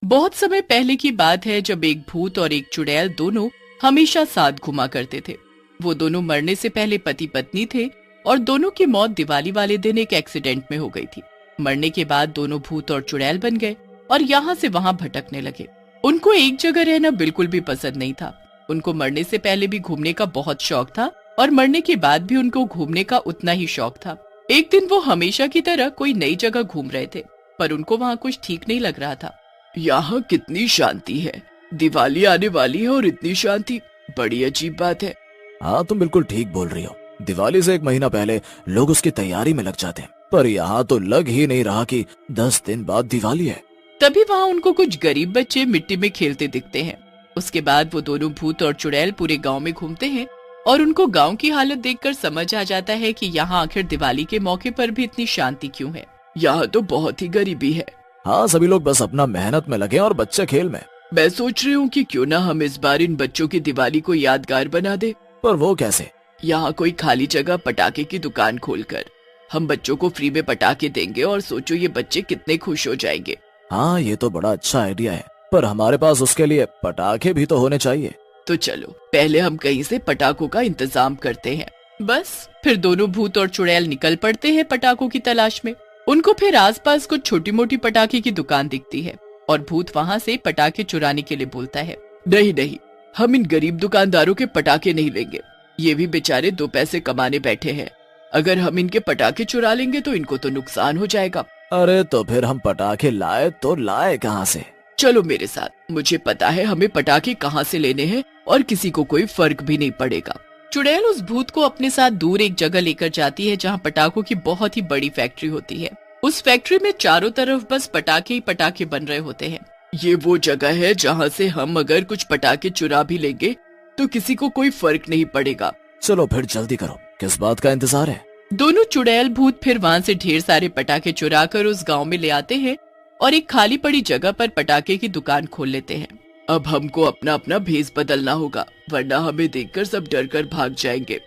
बहुत समय पहले की बात है जब एक भूत और एक चुड़ैल दोनों हमेशा साथ घुमा करते थे। वो दोनों मरने से पहले पति पत्नी थे और दोनों की मौत दिवाली वाले दिन एक एक्सीडेंट में हो गई थी। मरने के बाद दोनों भूत और चुड़ैल बन गए और यहाँ से वहाँ भटकने लगे। उनको एक जगह रहना बिल्कुल भी पसंद नहीं था। उनको मरने से पहले भी घूमने का बहुत शौक था और मरने के बाद भी उनको घूमने का उतना ही शौक था। एक दिन वो हमेशा की तरह कोई नई जगह घूम रहे थे, पर उनको वहाँ कुछ ठीक नहीं लग रहा था। यहाँ कितनी शांति है, दिवाली आने वाली है और इतनी शांति, बड़ी अजीब बात है। हाँ, तुम बिल्कुल ठीक बोल रही हो। दिवाली से 1 महीना पहले लोग उसकी तैयारी में लग जाते हैं, पर यहाँ तो लग ही नहीं रहा कि 10 दिन बाद दिवाली है। तभी वहाँ उनको कुछ गरीब बच्चे मिट्टी में खेलते दिखते हैं। उसके बाद वो दोनों भूत और चुड़ैल पूरे गांव में घूमते हैं और उनको गांव की हालत देखकर समझ आ जाता है कि यहाँ आखिर दिवाली के मौके पर भी इतनी शांति क्यों है। यहाँ तो बहुत ही गरीबी है। हाँ, सभी लोग बस अपना मेहनत में लगे और बच्चे खेल में। मैं सोच रही हूँ कि क्यों ना हम इस बार इन बच्चों की दिवाली को यादगार बना दे। पर वो कैसे? यहाँ कोई खाली जगह पटाखे की दुकान खोलकर हम बच्चों को फ्री में पटाखे देंगे और सोचो ये बच्चे कितने खुश हो जाएंगे। हाँ, ये तो बड़ा अच्छा आइडिया है, पर हमारे पास उसके लिए पटाखे भी तो होने चाहिए। तो चलो पहले हम कहीं से पटाखों का इंतजाम करते हैं। बस फिर दोनों भूत और चुड़ैल निकल पड़ते हैं पटाखों की तलाश में। उनको फिर आसपास कुछ छोटी मोटी पटाखे की दुकान दिखती है और भूत वहाँ से पटाखे चुराने के लिए बोलता है। नहीं नहीं, हम इन गरीब दुकानदारों के पटाखे नहीं लेंगे। ये भी बेचारे 2 पैसे कमाने बैठे हैं। अगर हम इनके पटाखे चुरा लेंगे तो इनको तो नुकसान हो जाएगा। अरे तो फिर हम पटाखे लाए तो लाए कहाँ से? चलो मेरे साथ, मुझे पता है हमें पटाखे कहाँ से लेने हैं और किसी को कोई फर्क भी नहीं पड़ेगा। चुड़ैल उस भूत को अपने साथ दूर एक जगह लेकर जाती है जहाँ पटाखों की बहुत ही बड़ी फैक्ट्री होती है। उस फैक्ट्री में चारों तरफ बस पटाखे ही पटाखे बन रहे होते हैं। ये वो जगह है जहाँ से हम अगर कुछ पटाखे चुरा भी लेंगे तो किसी को कोई फर्क नहीं पड़ेगा। चलो फिर जल्दी करो, किस बात का इंतजार है? दोनों चुड़ैल भूत फिर वहाँ से ढेर सारे पटाखे चुरा कर उस गाँव में ले आते हैं और एक खाली पड़ी जगह पर पटाखे की दुकान खोल लेते हैं। अब हमको अपना अपना भेष बदलना होगा, वरना हमें देखकर सब डर कर भाग जाएंगे।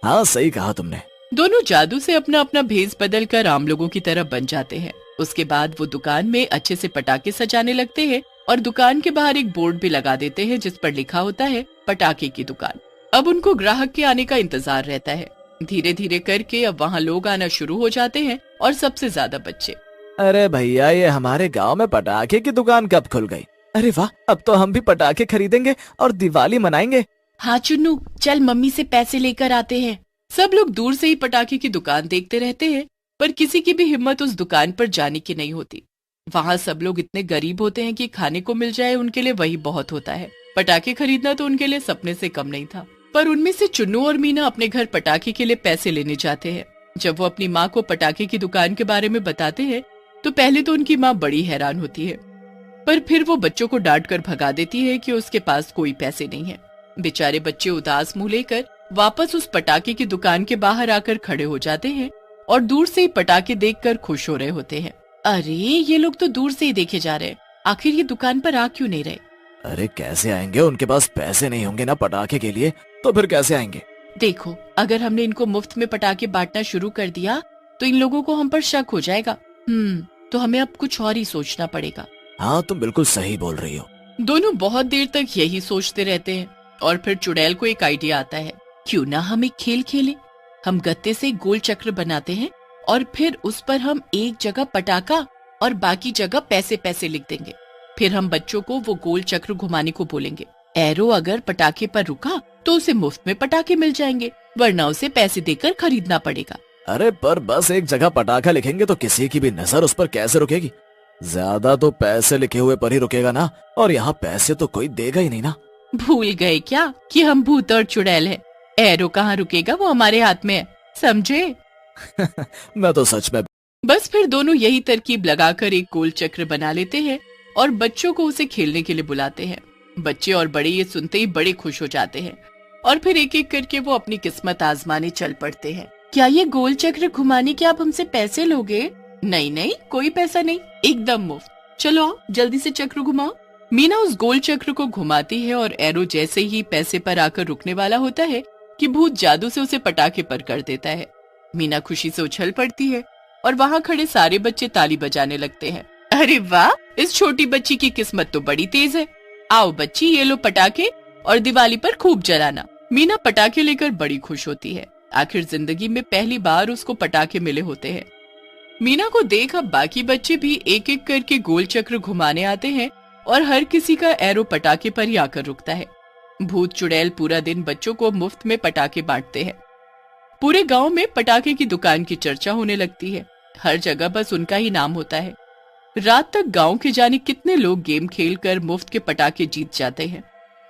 हाँ, सही कहा तुमने। दोनों जादू से अपना अपना भेष बदल कर आम लोगों की तरह बन जाते हैं। उसके बाद वो दुकान में अच्छे से पटाखे सजाने लगते हैं और दुकान के बाहर एक बोर्ड भी लगा देते हैं जिस पर लिखा होता है पटाखे की दुकान। अब उनको ग्राहक के आने का इंतजार रहता है। धीरे धीरे करके अब वहाँ लोग आना शुरू हो जाते हैं और सबसे ज्यादा बच्चे। अरे भैया, ये हमारे गांव में पटाखे की दुकान कब खुल गई? अरे वाह, अब तो हम भी पटाखे खरीदेंगे और दिवाली मनाएंगे। हाँ चुन्नू, चल मम्मी से पैसे लेकर आते हैं। सब लोग दूर से ही पटाखे की दुकान देखते रहते हैं, पर किसी की भी हिम्मत उस दुकान पर जाने की नहीं होती। वहाँ सब लोग इतने गरीब होते हैं कि खाने को मिल जाए उनके लिए वही बहुत होता है। पटाखे खरीदना तो उनके लिए सपने से कम नहीं था। पर उनमें से चुन्नू और मीना अपने घर पटाखे के लिए पैसे लेने जाते हैं। जब वो अपनी माँ को पटाखे की दुकान के बारे में बताते हैं तो पहले तो उनकी माँ बड़ी हैरान होती है, पर फिर वो बच्चों को डांट कर भगा देती है कि उसके पास कोई पैसे नहीं है। बेचारे बच्चे उदास मुंह लेकर वापस उस पटाखे की दुकान के बाहर आकर खड़े हो जाते हैं और दूर से ही पटाखे देखकर खुश हो रहे होते हैं। अरे ये लोग तो दूर से ही देखे जा रहे हैं, आखिर ये दुकान पर आ क्यों नहीं रहे? अरे कैसे आएंगे, उनके पास पैसे नहीं होंगे ना पटाखे के लिए, तो फिर कैसे आएंगे? देखो, अगर हमने इनको मुफ्त में पटाखे बांटना शुरू कर दिया तो इन लोगों को हम पर शक हो जाएगा। तो हमें अब कुछ और ही सोचना पड़ेगा। हाँ, तुम बिल्कुल सही बोल रही हो। दोनों बहुत देर तक यही सोचते रहते हैं और फिर चुड़ैल को एक आइडिया आता है। क्यों ना हम एक खेल खेलें? हम गत्ते से गोल चक्र बनाते हैं और फिर उस पर हम एक जगह पटाखा और बाकी जगह पैसे पैसे लिख देंगे। फिर हम बच्चों को वो गोल चक्र घुमाने को बोलेंगे। एरो अगर पटाखे पर रुका तो उसे मुफ्त में पटाखे मिल जाएंगे, वरना उसे पैसे देकर खरीदना पड़ेगा। अरे पर बस एक जगह पटाखा लिखेंगे तो किसी की भी नजर उस पर कैसे रुकेगी? ज्यादा तो पैसे लिखे हुए पर ही रुकेगा ना, और यहाँ पैसे तो कोई देगा ही नहीं ना। भूल गए क्या कि हम भूत और चुड़ैल हैं? एरो कहाँ रुकेगा, वो हमारे हाथ में है, समझे? मैं तो सच में। बस फिर दोनों यही तरकीब लगाकर एक गोल चक्र बना लेते हैं और बच्चों को उसे खेलने के लिए बुलाते हैं। बच्चे और बड़े ये सुनते ही बड़े खुश हो जाते हैं और फिर एक एक करके वो अपनी किस्मत आजमाने चल पड़ते हैं। क्या ये गोल चक्र घुमाने के आप हमसे पैसे लोगे? नहीं नहीं, कोई पैसा नहीं, एकदम मुफ्त। चलो आओ, जल्दी से चक्र घुमाओ। मीना उस गोल चक्र को घुमाती है और एरो जैसे ही पैसे पर आकर रुकने वाला होता है कि भूत जादू से उसे पटाखे पर कर देता है। मीना खुशी से उछल पड़ती है और वहाँ खड़े सारे बच्चे ताली बजाने लगते हैं। अरे वाह, इस छोटी बच्ची की किस्मत तो बड़ी तेज है। आओ बच्ची, ये लो पटाखे और दिवाली पर खूब जलाना। मीना पटाखे लेकर बड़ी खुश होती है। आखिर जिंदगी में पहली बार उसको पटाखे मिले होते हैं। मीना को देख अब बाकी बच्चे भी एक एक करके गोल चक्र घुमाने आते हैं और हर किसी का एरो पटाखे पर ही आकर रुकता है। भूत चुड़ैल पूरा दिन बच्चों को मुफ्त में पटाखे बांटते हैं। पूरे गांव में पटाखे की दुकान की चर्चा होने लगती है। हर जगह बस उनका ही नाम होता है। रात तक गांव के जाने कितने लोग गेम खेलकर मुफ्त के पटाखे जीत जाते हैं।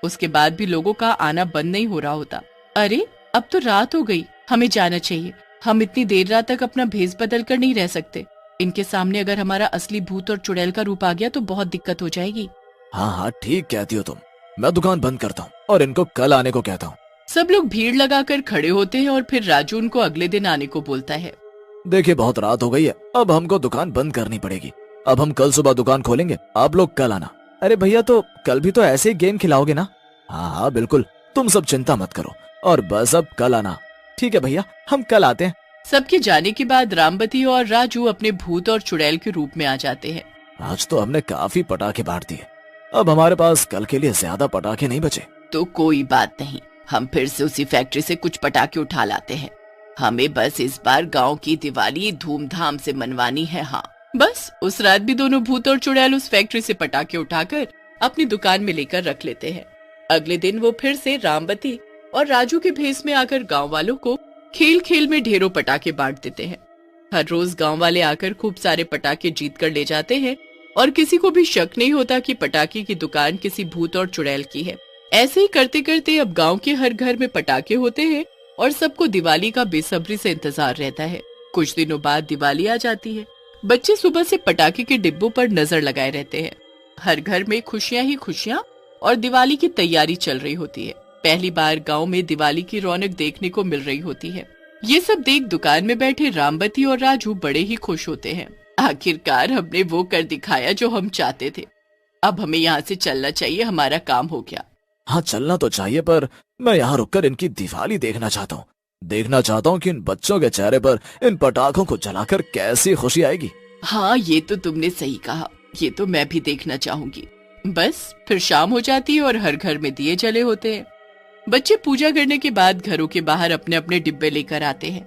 उसके बाद भी लोगों का आना बंद नहीं हो रहा होता। अरे अब तो रात हो गई, हमें जाना चाहिए। हम इतनी देर रात तक अपना भेष बदल कर नहीं रह सकते। इनके सामने अगर हमारा असली भूत और चुड़ैल का रूप आ गया तो बहुत दिक्कत हो जाएगी। हाँ ठीक कहती हो तुम। मैं दुकान बंद करता हूँ और इनको कल आने को कहता हूँ। सब लोग भीड़ लगाकर खड़े होते हैं और फिर राजू उनको अगले दिन आने को बोलता है। देखिए बहुत रात हो गई है, अब हमको दुकान बंद करनी पड़ेगी। अब हम कल सुबह दुकान खोलेंगे, आप लोग कल आना। अरे भैया तो कल भी तो ऐसे ही गेम खिलाओगे ना? हाँ बिल्कुल, तुम सब चिंता मत करो और बस अब कल आना। ठीक है भैया, हम कल आते हैं। सबके जाने के बाद रामबती और राजू अपने भूत और चुड़ैल के रूप में आ जाते हैं। आज तो हमने काफी पटाखे बांट दिए, अब हमारे पास कल के लिए ज्यादा पटाखे नहीं बचे। तो कोई बात नहीं, हम फिर से उसी फैक्ट्री से कुछ पटाखे उठा लाते हैं। हमें बस इस बार गांव की दिवाली धूमधाम से मनवानी है। हाँ बस उस रात भी दोनों भूत और चुड़ैल उस फैक्ट्री से पटाखे उठाकर अपनी दुकान में लेकर रख लेते हैं। अगले दिन वो फिर से रामबती और राजू के भेष में आकर गांव वालों को खेल खेल में ढेरों पटाखे बांट देते हैं। हर रोज गांव वाले आकर खूब सारे पटाखे जीत कर ले जाते हैं और किसी को भी शक नहीं होता कि पटाखे की दुकान किसी भूत और चुड़ैल की है। ऐसे ही करते करते अब गांव के हर घर में पटाखे होते हैं और सबको दिवाली का बेसब्री से इंतजार रहता है। कुछ दिनों बाद दिवाली आ जाती है। बच्चे सुबह से पटाखे के डिब्बों पर नजर लगाए रहते हैं। हर घर में खुशियां ही खुशियां और दिवाली की तैयारी चल रही होती है। पहली बार गांव में दिवाली की रौनक देखने को मिल रही होती है। ये सब देख दुकान में बैठे रामबती और राजू बड़े ही खुश होते हैं। आखिरकार हमने वो कर दिखाया जो हम चाहते थे। अब हमें यहाँ से चलना चाहिए, हमारा काम हो गया। हाँ चलना तो चाहिए, पर मैं यहाँ रुककर इनकी दिवाली देखना चाहता हूँ। देखना चाहता हूँ कि इन बच्चों के चेहरे पर इन पटाखों को जलाकर कैसी खुशी आएगी। हाँ ये तो तुमने सही कहा, ये तो मैं भी देखना चाहूंगी। बस फिर शाम हो जाती है और हर घर में दिए जले होते हैं। बच्चे पूजा करने के बाद घरों के बाहर अपने अपने डिब्बे लेकर आते हैं।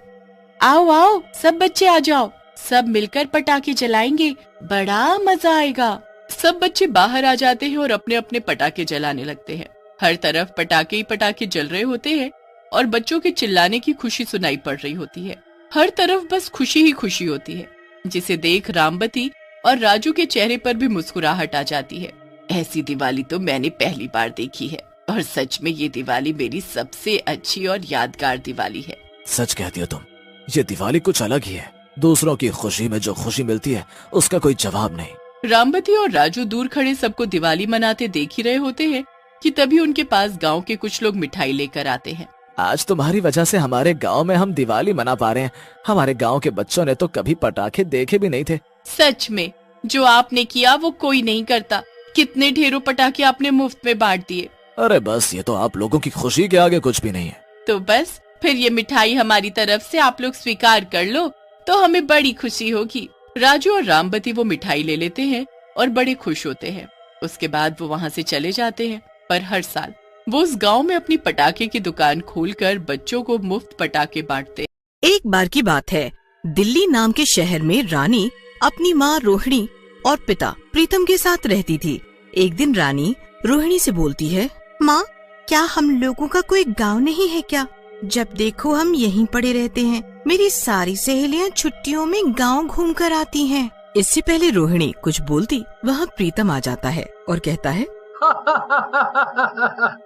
आओ आओ सब बच्चे आ जाओ, सब मिलकर पटाखे जलाएंगे, बड़ा मजा आएगा। सब बच्चे बाहर आ जाते हैं और अपने अपने पटाखे जलाने लगते हैं। हर तरफ पटाखे ही पटाखे जल रहे होते हैं और बच्चों के चिल्लाने की खुशी सुनाई पड़ रही होती है। हर तरफ बस खुशी ही खुशी होती है, जिसे देख रामबती और राजू के चेहरे पर भी मुस्कुराहट आ जाती है। ऐसी दिवाली तो मैंने पहली बार देखी है और सच में ये दिवाली मेरी सबसे अच्छी और यादगार दिवाली है। सच कहती हो तुम, ये दिवाली कुछ अलग ही है। दूसरों की खुशी में जो खुशी मिलती है उसका कोई जवाब नहीं। रामबती और राजू दूर खड़े सबको दिवाली मनाते देख ही रहे होते हैं कि तभी उनके पास गांव के कुछ लोग मिठाई लेकर आते हैं। आज तुम्हारी वजह से हमारे गांव में हम दिवाली मना पा रहे हैं। हमारे गांव के बच्चों ने तो कभी पटाखे देखे भी नहीं थे। सच में जो आपने किया वो कोई नहीं करता। कितने ढेरों पटाखे आपने मुफ्त में बांट दिए। अरे बस ये तो आप लोगों की खुशी के आगे कुछ भी नहीं है। तो बस फिर ये मिठाई हमारी तरफ से आप लोग स्वीकार कर लो तो हमें बड़ी खुशी होगी। राजू और रामबती वो मिठाई ले लेते हैं और बड़े खुश होते हैं। उसके बाद वो वहाँ से चले जाते हैं। पर हर साल वो उस गांव में अपनी पटाखे की दुकान खोलकर बच्चों को मुफ्त पटाखे बांटते। एक बार की बात है, दिल्ली नाम के शहर में रानी अपनी माँ रोहिणी और पिता प्रीतम के साथ रहती थी। एक दिन रानी रोहिणी से बोलती है, माँ क्या हम लोगों का कोई गांव नहीं है क्या? जब देखो हम यहीं पड़े रहते हैं। मेरी सारी सहेलियाँ छुट्टियों में गांव घूम कर आती हैं। इससे पहले रोहिणी कुछ बोलती, वहाँ प्रीतम आ जाता है और कहता है,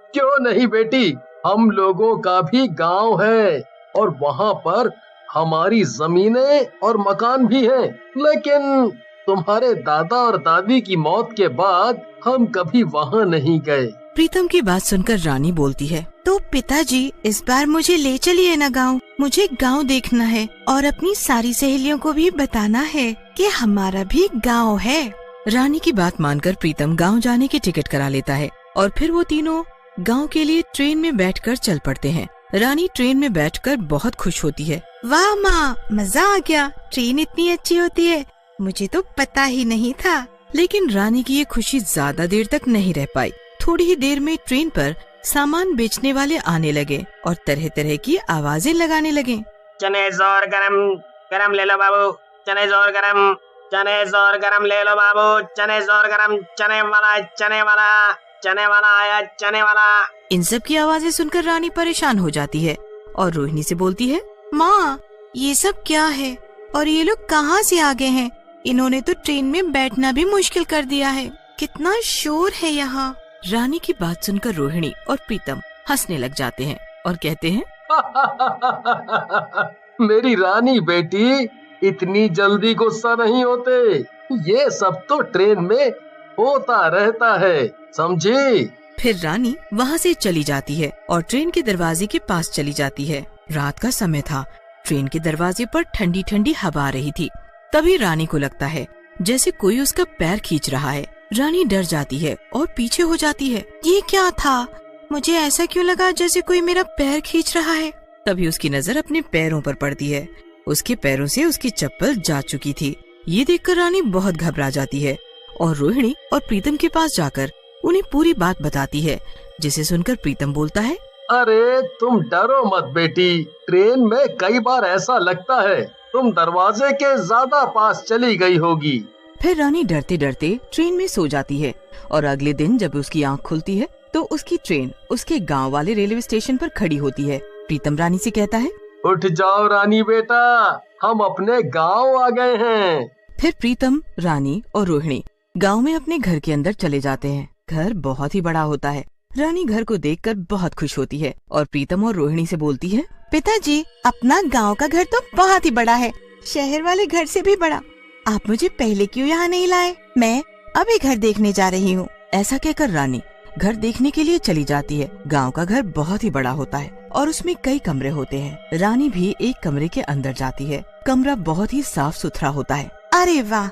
क्यों नहीं बेटी, हम लोगों का भी गांव है और वहाँ पर हमारी जमीनें और मकान भी हैं। लेकिन तुम्हारे दादा और दादी की मौत के बाद हम कभी वहाँ नहीं गए। प्रीतम की बात सुनकर रानी बोलती है, तो पिताजी इस बार मुझे ले चलिए ना गांव। मुझे गांव देखना है और अपनी सारी सहेलियों को भी बताना है कि हमारा भी गांव है। रानी की बात मानकर प्रीतम गांव जाने की टिकट करा लेता है और फिर वो तीनों गांव के लिए ट्रेन में बैठकर चल पड़ते हैं। रानी ट्रेन में बैठकर बहुत खुश होती है। वाह माँ, मजा आ गया। ट्रेन इतनी अच्छी होती है, मुझे तो पता ही नहीं था। लेकिन रानी की ये खुशी ज्यादा देर तक नहीं रह पाई। थोड़ी ही देर में ट्रेन पर सामान बेचने वाले आने लगे और तरह तरह की आवाजें लगाने लगे। चने जोर गरम गरम ले लो बाबू, चने जोर गरम, चने जोर गरम ले लो बाबू, चने जोर गरम, चने वाला, चने वाला, चने वाला आया, चने वाला। इन सब की आवाजें सुनकर रानी परेशान हो जाती है और रोहिणी से बोलती है, माँ ये सब क्या है और ये लोग कहाँ से आ गए हैं? इन्होंने तो ट्रेन में बैठना भी मुश्किल कर दिया है। कितना शोर है यहाँ। रानी की बात सुनकर रोहिणी और प्रीतम हंसने लग जाते हैं और कहते हैं, मेरी रानी बेटी, इतनी जल्दी गुस्सा नहीं होते। ये सब तो ट्रेन में होता रहता है, समझी? फिर रानी वहाँ से चली जाती है और ट्रेन के दरवाजे के पास चली जाती है। रात का समय था। ट्रेन के दरवाजे पर ठंडी ठंडी हवा आ रही थी। तभी रानी को लगता है जैसे कोई उसका पैर खींच रहा है। रानी डर जाती है और पीछे हो जाती है। ये क्या था? मुझे ऐसा क्यों लगा जैसे कोई मेरा पैर खींच रहा है? तभी उसकी नजर अपने पैरों पर पड़ती है। उसके पैरों से उसकी चप्पल जा चुकी थी। ये देखकर रानी बहुत घबरा जाती है और रोहिणी और प्रीतम के पास जाकर उन्हें पूरी बात बताती है, जिसे सुनकर प्रीतम बोलता है, अरे तुम डरो मत बेटी, ट्रेन में कई बार ऐसा लगता है तुम दरवाजे के ज्यादा पास चली गई होगी। फिर रानी डरते डरते ट्रेन में सो जाती है और अगले दिन जब उसकी आंख खुलती है तो उसकी ट्रेन उसके गांव वाले रेलवे स्टेशन पर खड़ी होती है। प्रीतम रानी से कहता है, उठ जाओ रानी बेटा, हम अपने गांव आ गए हैं। फिर प्रीतम, रानी और रोहिणी गांव में अपने घर के अंदर चले जाते हैं। घर बहुत ही बड़ा होता है। रानी घर को देखकर बहुत खुश होती है और प्रीतम और रोहिणी से बोलती है, पिताजी, अपना गांव का घर तो बहुत ही बड़ा है, शहर वाले घर से भी बड़ा। आप मुझे पहले क्यों यहाँ नहीं लाए? मैं अभी घर देखने जा रही हूँ। ऐसा कहकर रानी घर देखने के लिए चली जाती है। गांव का घर बहुत ही बड़ा होता है और उसमें कई कमरे होते हैं। रानी भी एक कमरे के अंदर जाती है। कमरा बहुत ही साफ सुथरा होता है। अरे वाह,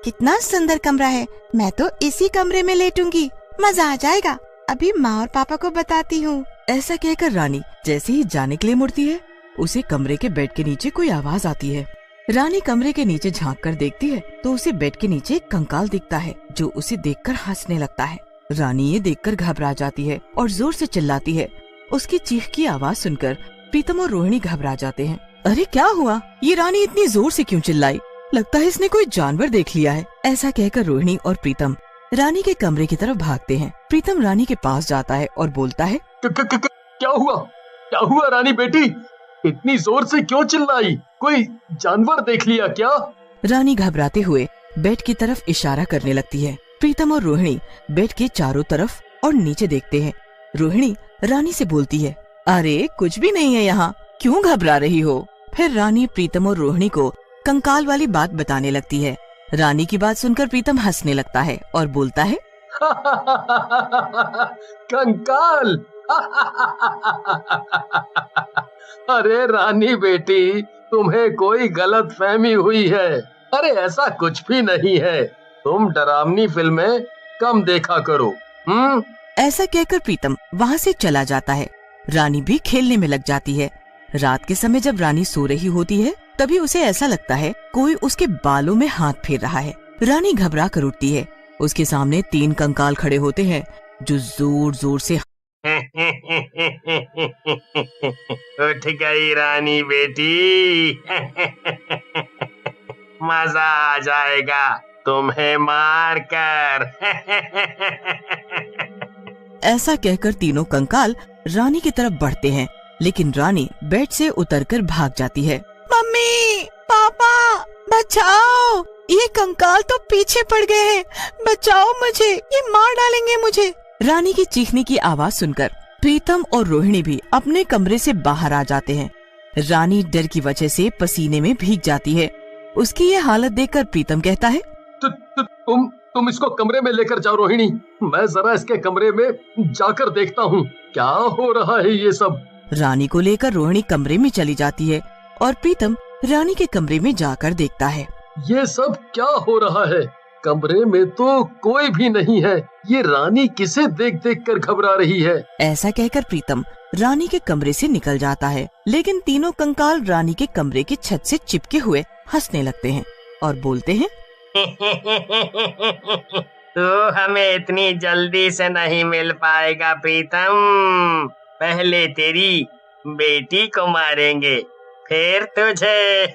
कितना सुंदर कमरा है। मैं तो इसी कमरे में लेटूंगी, मजा आ जाएगा। अभी माँ और पापा को बताती हूँ। ऐसा कहकर रानी जैसे ही जाने के लिए मुड़ती है, उसे कमरे के बेड के नीचे कोई आवाज आती है। रानी कमरे के नीचे झांक कर देखती है तो उसे बेड के नीचे एक कंकाल दिखता है जो उसे देखकर हंसने लगता है। रानी ये देखकर घबरा जाती है और जोर से चिल्लाती है। उसकी चीख की आवाज सुनकर प्रीतम और रोहिणी घबरा जाते हैं। अरे क्या हुआ? ये रानी इतनी जोर से क्यों चिल्लाई? लगता है इसने कोई जानवर देख लिया है। ऐसा कहकर रोहिणी और प्रीतम रानी के कमरे की तरफ भागते हैं। प्रीतम रानी के पास जाता है और बोलता है, क्या हुआ? क्या हुआ रानी बेटी? इतनी जोर से क्यों चिल्लाई? कोई जानवर देख लिया क्या? रानी घबराते हुए बेड की तरफ इशारा करने लगती है। प्रीतम और रोहिणी बेड के चारों तरफ और नीचे देखते हैं। रोहिणी रानी से बोलती है, अरे कुछ भी नहीं है यहाँ, क्यों घबरा रही हो? फिर रानी प्रीतम और रोहिणी को कंकाल वाली बात बताने लगती है। रानी की बात सुनकर प्रीतम हंसने लगता है और बोलता है, कंकाल। अरे रानी बेटी, तुम्हें कोई गलत फहमी हुई है। अरे ऐसा कुछ भी नहीं है। तुम डरावनी फिल्में कम देखा करो। ऐसा कहकर प्रीतम वहाँ से चला जाता है। रानी भी खेलने में लग जाती है। रात के समय जब रानी सो रही होती है तभी उसे ऐसा लगता है कोई उसके बालों में हाथ फेर रहा है। रानी घबरा कर उठती है। उसके सामने 3 कंकाल खड़े होते हैं जो जोर जोर से उठ गई रानी बेटी। मजा आ जाएगा तुम्हें मार कर। ऐसा कहकर तीनों कंकाल रानी की तरफ बढ़ते हैं, लेकिन रानी बेड से उतरकर भाग जाती है। मम्मी, पापा, बचाओ, ये कंकाल तो पीछे पड़ गए हैं, बचाओ मुझे, ये मार डालेंगे मुझे। रानी की चीखने की आवाज सुनकर प्रीतम और रोहिणी भी अपने कमरे से बाहर आ जाते हैं। रानी डर की वजह से पसीने में भीग जाती है। उसकी ये हालत देखकर प्रीतम कहता है, तुम इसको कमरे में लेकर जाओ रोहिणी, मैं जरा इसके कमरे में जाकर देखता हूँ क्या हो रहा है ये सब। रानी को लेकर रोहिणी कमरे में चली जाती है और प्रीतम रानी के कमरे में जाकर देखता है। ये सब क्या हो रहा है? कमरे में तो कोई भी नहीं है। ये रानी किसे देख देख कर घबरा रही है? ऐसा कहकर प्रीतम रानी के कमरे से निकल जाता है, लेकिन तीनों कंकाल रानी के कमरे की छत से चिपके हुए हंसने लगते हैं और बोलते हैं, तू हमें इतनी जल्दी से नहीं मिल पाएगा प्रीतम। पहले तेरी बेटी को मारेंगे, फिर तुझे।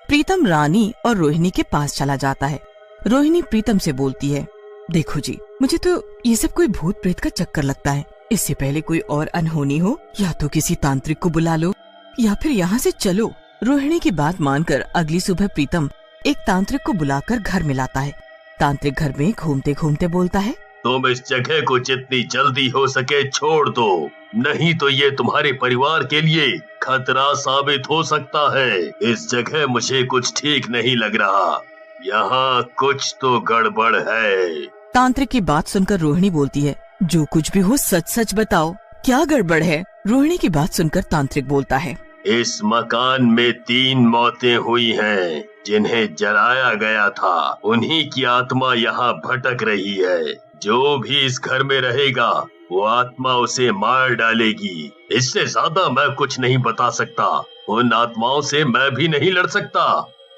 प्रीतम रानी और रोहिणी के पास चला जाता है। रोहिणी प्रीतम से बोलती है, देखो जी, मुझे तो ये सब कोई भूत प्रेत का चक्कर लगता है। इससे पहले कोई और अनहोनी हो, या तो किसी तांत्रिक को बुला लो या फिर यहाँ से चलो। रोहिणी की बात मानकर अगली सुबह प्रीतम एक तांत्रिक को बुलाकर घर में लाता है। तांत्रिक घर में घूमते घूमते बोलता है, तुम इस जगह को जितनी जल्दी हो सके छोड़ दो, नहीं तो ये तुम्हारे परिवार के लिए खतरा साबित हो सकता है। इस जगह मुझे कुछ ठीक नहीं लग रहा, यहाँ कुछ तो गड़बड़ है। तांत्रिक की बात सुनकर रोहिणी बोलती है, जो कुछ भी हो सच सच बताओ, क्या गड़बड़ है। रोहिणी की बात सुनकर तांत्रिक बोलता है, इस मकान में 3 मौतें हुई हैं, जिन्हें जलाया गया था। उन्हीं की आत्मा यहाँ भटक रही है। जो भी इस घर में रहेगा वो आत्मा उसे मार डालेगी। इससे ज्यादा मैं कुछ नहीं बता सकता। उन आत्माओं से मैं भी नहीं लड़ सकता।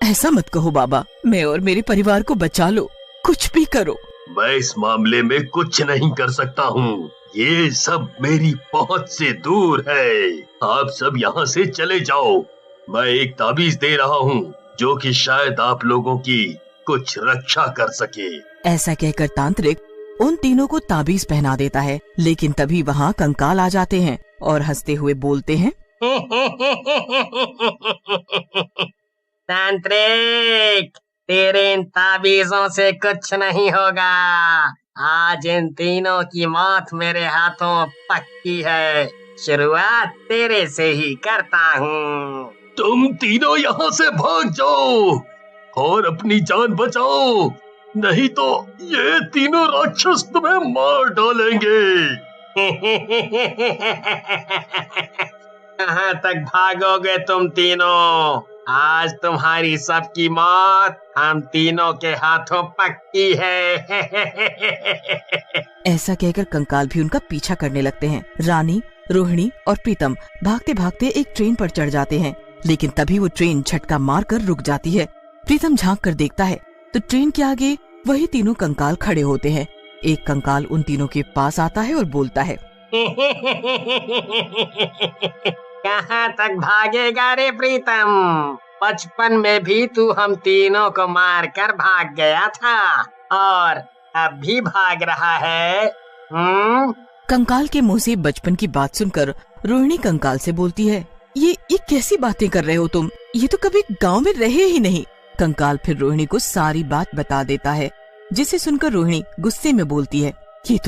ऐसा मत कहो बाबा, मैं और मेरे परिवार को बचा लो, कुछ भी करो। मैं इस मामले में कुछ नहीं कर सकता हूँ। ये सब मेरी पहुँच से दूर है। आप सब यहाँ से चले जाओ। मैं एक ताबीज दे रहा हूँ जो कि शायद आप लोगों की कुछ रक्षा कर सके। ऐसा कहकर तांत्रिक उन तीनों को ताबीज पहना देता है, लेकिन तभी वहाँ कंकाल आ जाते हैं और हंसते हुए बोलते हैं, तांत्रिक, तेरे इन ताबीजों से कुछ नहीं होगा। आज इन तीनों की मौत मेरे हाथों पक्की है। शुरुआत तेरे से ही करता हूँ। तुम तीनों यहाँ से भाग जाओ और अपनी जान बचाओ, नहीं तो ये तीनों राक्षस तुम्हें मार डालेंगे। कहाँ तक भागोगे तुम तीनों? आज तुम्हारी सबकी मौत हम तीनों के हाथों पक्की है। ऐसा कहकर कंकाल भी उनका पीछा करने लगते हैं। रानी, रोहिणी और प्रीतम भागते भागते एक ट्रेन पर चढ़ जाते हैं, लेकिन तभी वो ट्रेन झटका मारकर रुक जाती है। प्रीतम झांक कर देखता है तो ट्रेन के आगे वही तीनों कंकाल खड़े होते हैं। एक कंकाल उन तीनों के पास आता है और बोलता है, कहाँ तक भागेगा रे प्रीतम? बचपन में भी तू हम तीनों को मार कर भाग गया था और अब भी भाग रहा है। कंकाल के मुंह से बचपन की बात सुनकर रोहिणी कंकाल से बोलती है, ये कैसी बातें कर रहे हो तुम? ये तो कभी गांव में रहे ही नहीं। कंकाल फिर रोहिणी को सारी बात बता देता है, जिसे सुनकर रोहिणी गुस्से में बोलती है, ये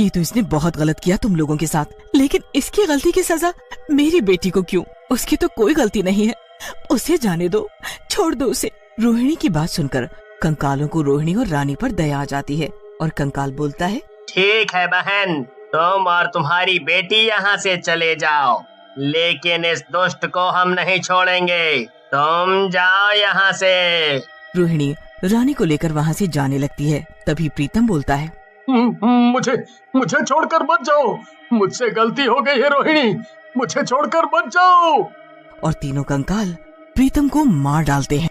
तो इसने बहुत गलत किया तुम लोगों के साथ, लेकिन इसकी गलती की सजा मेरी बेटी को क्यों? उसकी तो कोई गलती नहीं है, उसे जाने दो, छोड़ दो उसे। रोहिणी की बात सुनकर कंकालों को रोहिणी और रानी पर दया आ जाती है और कंकाल बोलता है, ठीक है बहन, तुम और तुम्हारी बेटी यहाँ से चले जाओ, लेकिन इस दुष्ट को हम नहीं छोड़ेंगे। तुम जाओ यहाँ से। रोहिणी रानी को लेकर वहाँ से जाने लगती है। तभी प्रीतम बोलता है, मुझे छोड़कर मत जाओ, मुझसे गलती हो गई है रोहिणी, मुझे छोड़कर मत जाओ। और तीनों कंकाल प्रीतम को मार डालते हैं।